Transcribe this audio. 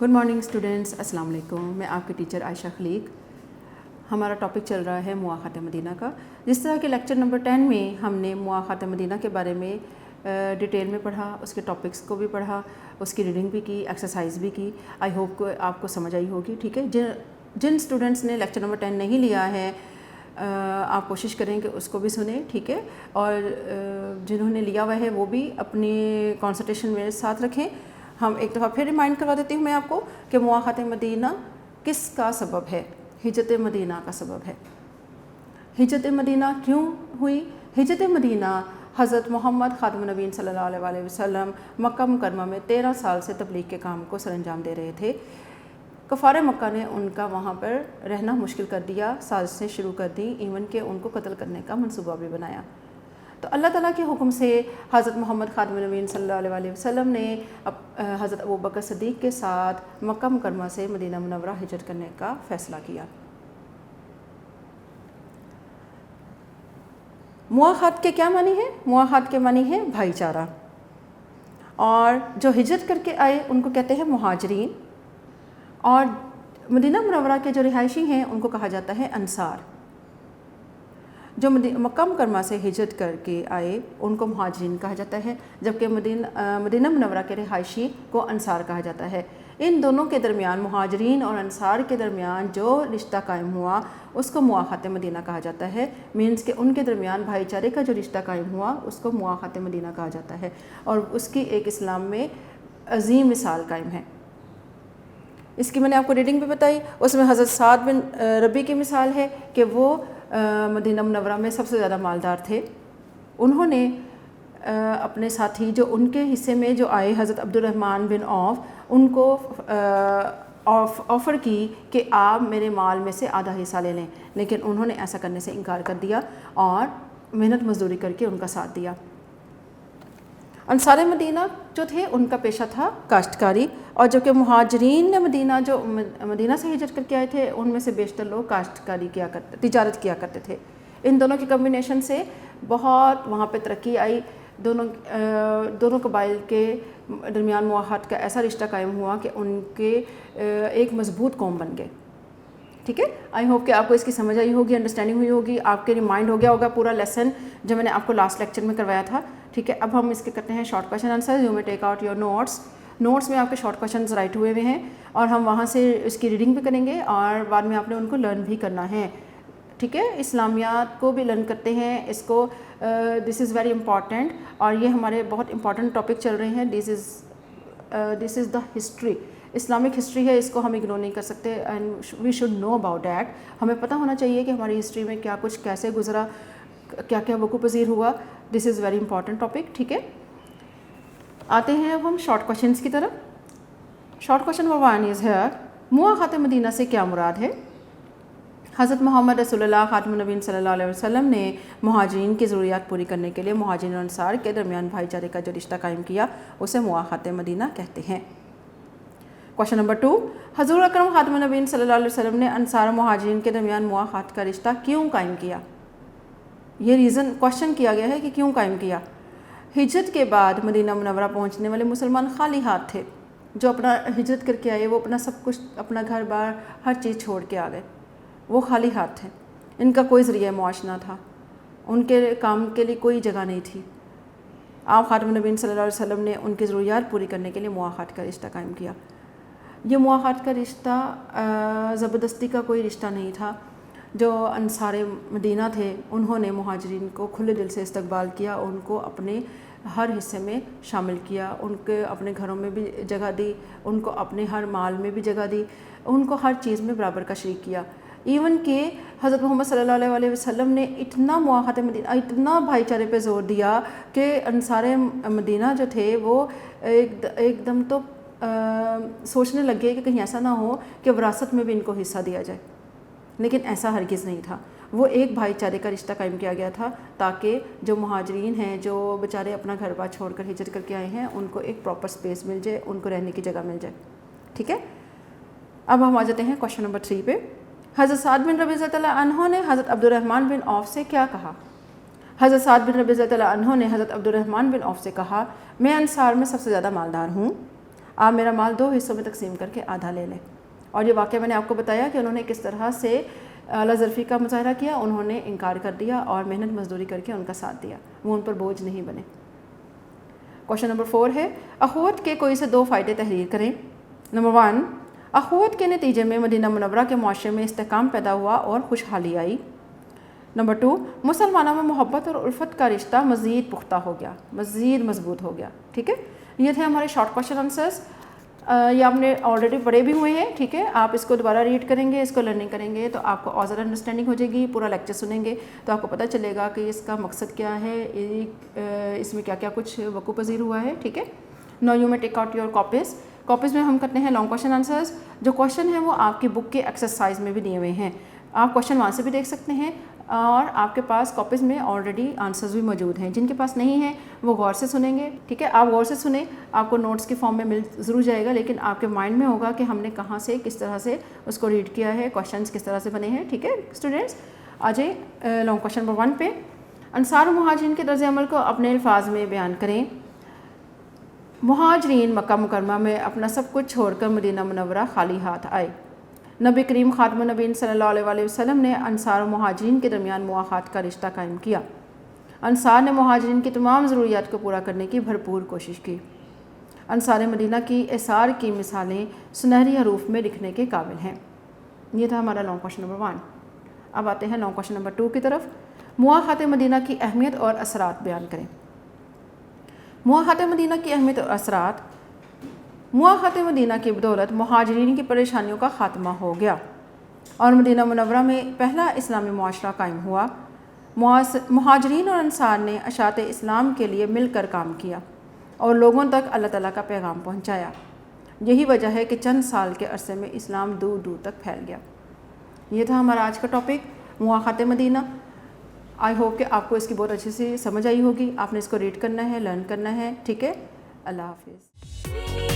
Good morning students, अस्सलाम वालेकुम। मैं आपकी टीचर आयशा खलीक। हमारा टॉपिक चल रहा है मुआख़ात मदीना का। जिस तरह के लेक्चर नंबर 10 में हमने मुआख़ात मदीना के बारे में डिटेल में पढ़ा, उसके टॉपिक्स को भी पढ़ा, उसकी रीडिंग भी की, एक्सरसाइज भी की। आई होप को आपको समझ आई होगी। ठीक है, जिन स्टूडेंट्स ने लेक्चर नंबर 10 नहीं लिया है आप कोशिश करें कि उसको भी सुने। ठीक है, और जिन्होंने लिया हुआ है वो भी अपनी कॉन्संट्रेशन मेरे साथ रखें। हम एक दफ़ा फिर रिमाइंड करवा देती हूँ मैं आपको कि मुआख़ात मदीना किसका सबब है? हिजरत मदीना का सबब है। हिजरत मदीना क्यों हुई? हिजरत मदीना हज़रत मोहम्मद ख़ातमुन नबीय्यीन सल्लल्लाहु अलैहि वसल्लम मक्का मुकरमा में 13 साल से तबलीग के काम को सरअंजाम दे रहे थे। कफ़ार मक्का ने उनका वहाँ पर रहना मुश्किल कर दिया, साजिशें शुरू कर दी, इवन के उनको कत्ल करने का मंसूबा भी बनाया। तो अल्लाह ताला के हुक्म से हज़रत मोहम्मद ख़ातमुन नबीय्यीन सल्लल्लाहु अलैहि वसल्लम ने हज़रत अबू बकर सिद्दीक़ के साथ मक्का मुकरमा से मदीना मुनव्वरा हिजरत करने का फ़ैसला किया। मुआख़ात के क्या मानी है? मुआख़ात के मानी है भाईचारा। और जो हिजरत करके आए उनको कहते हैं मुहाजिरीन, और मदीना मुनव्वरा के जो रिहायशी हैं उनको कहा जाता है अंसार। जो मक्का मुकरमा से हिजरत करके आए उनको मुहाजिरीन कहा जाता है, जबकि मदीना मुनव्वरा के रिहायशी को अंसार कहा जाता है। इन दोनों के दरमियान, मुहाजिरीन और अंसार के दरमियान जो रिश्ता कायम हुआ उसको मुआख़ात मदीना कहा जाता है। मीन्स कि उनके दरमियान भाईचारे का जो रिश्ता कायम हुआ उसको मुआख़ात मदीना कहा जाता है, और उसकी एक इस्लाम में अजीम मिसाल कायम है। इसकी मैंने आपको रीडिंग भी बताई, उसमें हज़रत साद बिन रबी की मिसाल है कि वो मदीना मुनव्वरा में सबसे ज़्यादा मालदार थे। उन्होंने अपने साथी जो उनके हिस्से में जो आए हज़रत अब्दुर्रहमान बिन औफ, उनको ऑफ़र की कि आप मेरे माल में से आधा हिस्सा ले लें, लेकिन उन्होंने ऐसा करने से इनकार कर दिया और मेहनत मजदूरी करके उनका साथ दिया। अंसार मदीना जो थे उनका पेशा था काश्तकारी, और जबकि मुहाजिरीन ने मदीना से हिजरत करके आए थे उनमें से बेशतर लोग काश्तकारी किया करते, तिजारत किया करते थे। इन दोनों की कम्बिनेशन से बहुत वहाँ पे तरक्की आई। दोनों कबाइल के दरमियान मुआख़ात का ऐसा रिश्ता कायम हुआ कि उनके एक मजबूत कौम बन गए। ठीक है, आई होप कि आपको इसकी समझ आई होगी, अंडरस्टैंडिंग हुई होगी, आपके रिमाइंड हो गया होगा पूरा लेसन जो मैंने आपको लास्ट लेक्चर में करवाया था। ठीक है, अब हम इसके करते हैं शॉर्ट क्वेश्चन आंसर। यू में टेक आउट योर नोट्स में आपके शॉर्ट क्वेश्चंस राइट हुए हुए हैं, और हम वहाँ से इसकी रीडिंग भी करेंगे और बाद में आपने उनको लर्न भी करना है। ठीक है, इस्लामियात को भी लर्न करते हैं इसको। दिस इज़ वेरी इंपॉर्टेंट, और ये हमारे बहुत इंपॉर्टेंट टॉपिक चल रहे हैं। This is the history, Islamic history है, इसको हम इग्नोर नहीं कर सकते, and we should know about that. हमें पता होना चाहिए कि हमारी हिस्ट्री में क्या कुछ कैसे गुजरा, क्या क्या वक़ूअ पज़ीर हुआ। This is very important topic. ठीक है, आते हैं अब हम शॉर्ट क्वेश्चंस की तरफ। Short question number 1 is here, मुआख़ात मदीना से क्या मुराद है? हज़रत मोहम्मद रसूलुल्लाह ख़ातमुन नबीय्यीन सल्लल्लाहु अलैहि वसल्लम ने मुहाजिरीन की ज़रूरियात पूरी करने के लिए मुहाजिरीन और अंसार के दरमियान भाईचारे का जो रिश्ता कायम किया उसे मुआख़ात मदीना कहते हैं। क्वेश्चन नंबर 2, हज़ूर अकरम ख़ातमुन नबीय्यीन सल्लल्लाहु अलैहि वसल्लम ने अंसार और मुहाजिरीन के दरमियान मुआख़ात का रिश्ता क्यों कायम किया? ये रीज़न क्वेश्चन किया गया है कि क्यों कायम किया। हिजरत के बाद मदीना मुनव्वरा पहुँचने वाले मुसलमान खाली हाथ थे। जो अपना हिजरत करके आए वो अपना सब कुछ, अपना घर बार हर चीज़ छोड़ के आ गए, वो खाली हाथ थे। इनका कोई ज़रिया मुआश ना था, उनके काम के लिए कोई जगह नहीं थी। आप ख़ातमुन नबीय्यीन सल्लल्लाहु अलैहि वसल्लम ने उनकी ज़रूरियात पूरी करने के लिए मुआख़ात का रिश्ता कायम किया। ये मुआख़ात का रिश्ता ज़बरदस्ती का कोई रिश्ता नहीं था। जो अंसारे मदीना थे उन्होंने मुहाजिरीन को खुले दिल से इस्तकबाल किया, उनको अपने हर हिस्से में शामिल किया, उनके अपने घरों में भी जगह दी, उनको अपने हर माल में भी जगह दी, उनको हर चीज़ में बराबर का शरीक किया। इवन कि हज़रत मोहम्मद सल्लल्लाहु अलैहि वसल्लम ने इतना मुआख़ात मदीना, इतना भाईचारे पे ज़ोर दिया कि अंसारे मदीना जो थे वो एकदम तो सोचने लगे कि कहीं ऐसा ना हो कि विरासत में भी इनको हिस्सा दिया जाए, लेकिन ऐसा हरगिज़ नहीं था। वो एक भाईचारे का रिश्ता कायम किया गया था ताकि जो मुहाजिरीन हैं, जो बेचारे अपना घर बार छोड़ कर हिजरत करके आए हैं, उनको एक प्रॉपर स्पेस मिल जाए, उनको रहने की जगह मिल जाए। ठीक है, अब हम आ जाते हैं क्वेश्चन नंबर 3 पे। हज़रत साद बिन रबी रज़ियल्लाहु अन्हु ने हज़रत अब्दुर्रहमान बिन औफ से क्या कहा? हज़रत साद बिन रबी रज़ियल्लाहु अन्हु ने हज़रत अब्दुर्रहमान बिन औफ से कहा, मैं अंसार में सबसे ज़्यादा मालदार हूँ, آپ میرا مال 2 حصوں میں تقسیم کر کے آدھا لے لیں. اور یہ واقعہ میں نے آپ کو بتایا کہ انہوں نے کس طرح سے اعلیٰ ظرفی کا مظاہرہ کیا. انہوں نے انکار کر دیا اور محنت مزدوری کر کے ان کا ساتھ دیا, وہ ان پر بوجھ نہیں بنے. کوشچن نمبر 4 ہے اخوت کے کوئی سے 2 فائدے تحریر کریں. نمبر 1, اخوت کے نتیجے میں مدینہ منورہ کے معاشرے میں استحکام پیدا ہوا اور خوشحالی آئی. نمبر 2, مسلمانوں میں محبت اور الفت کا رشتہ مزید پختہ ہو گیا, مزید مضبوط ہو گیا. ٹھیک ہے, یہ تھے ہمارے شارٹ کوشچن آنسرس. یہ آپ نے آلریڈی پڑھے بھی ہوئے ہیں. ٹھیک ہے, آپ اس کو دوبارہ ریڈ کریں گے, اس کو لرننگ کریں گے تو آپ کو اور زیادہ انڈرسٹینڈنگ ہو جائے گی. پورا لیکچر سنیں گے تو آپ کو پتہ چلے گا کہ اس کا مقصد کیا ہے, اس میں کیا کیا کچھ وقوع پذیر ہوا ہے. ٹھیک ہے, ناؤ یو میں ٹیک آؤٹ یور کاپیز میں ہم کرتے ہیں لانگ کوشچن آنسرس. جو کوشچن ہیں وہ آپ کی بک کے ایکسرسائز میں بھی دیے ہوئے ہیں, آپ کوشچن وہاں سے بھی دیکھ سکتے ہیں, اور آپ کے پاس کاپیز میں آلریڈی آنسرز بھی موجود ہیں. جن کے پاس نہیں ہیں وہ غور سے سنیں گے. ٹھیک ہے, آپ غور سے سنیں, آپ کو نوٹس کی فارم میں مل ضرور جائے گا, لیکن آپ کے مائنڈ میں ہوگا کہ ہم نے کہاں سے کس طرح سے اس کو ریڈ کیا ہے, کوشچنس کس طرح سے بنے ہیں. ٹھیک ہے اسٹوڈنٹس, آ جائیں لانگ کوشچن نمبر 1 پہ. انصار و مہاجرین کے طرز عمل کو اپنے الفاظ میں بیان کریں. مہاجرین مکہ مکرمہ میں اپنا سب کچھ چھوڑ کر مدینہ منورہ خالی ہاتھ آئے. نبی کریم خاتم النبیین صلی اللہ علیہ وآلہ وسلم نے انصار و مہاجرین کے درمیان مواخات کا رشتہ قائم کیا. انصار نے مہاجرین کی تمام ضروریات کو پورا کرنے کی بھرپور کوشش کی. انصار مدینہ کی اثار کی مثالیں سنہری حروف میں لکھنے کے قابل ہیں. یہ تھا ہمارا لانگ کوشچن نمبر 1. اب آتے ہیں لانگ کوشچن نمبر 2 کی طرف. مواخات مدینہ کی اہمیت اور اثرات بیان کریں. مواخات مدینہ کی اہمیت اور اثرات. مواخات مدینہ کی بدولت مہاجرین کی پریشانیوں کا خاتمہ ہو گیا اور مدینہ منورہ میں پہلا اسلامی معاشرہ قائم ہوا. مہاجرین اور انصار نے اشاعت اسلام کے لیے مل کر کام کیا اور لوگوں تک اللہ تعالیٰ کا پیغام پہنچایا. یہی وجہ ہے کہ چند سال کے عرصے میں اسلام دور دور تک پھیل گیا. یہ تھا ہمارا آج کا ٹاپک, مواخات مدینہ. آئی ہوپ کہ آپ کو اس کی بہت اچھی سی سمجھ آئی ہوگی. آپ نے اس کو ریڈ کرنا ہے, لرن کرنا ہے. ٹھیک ہے, اللہ حافظ.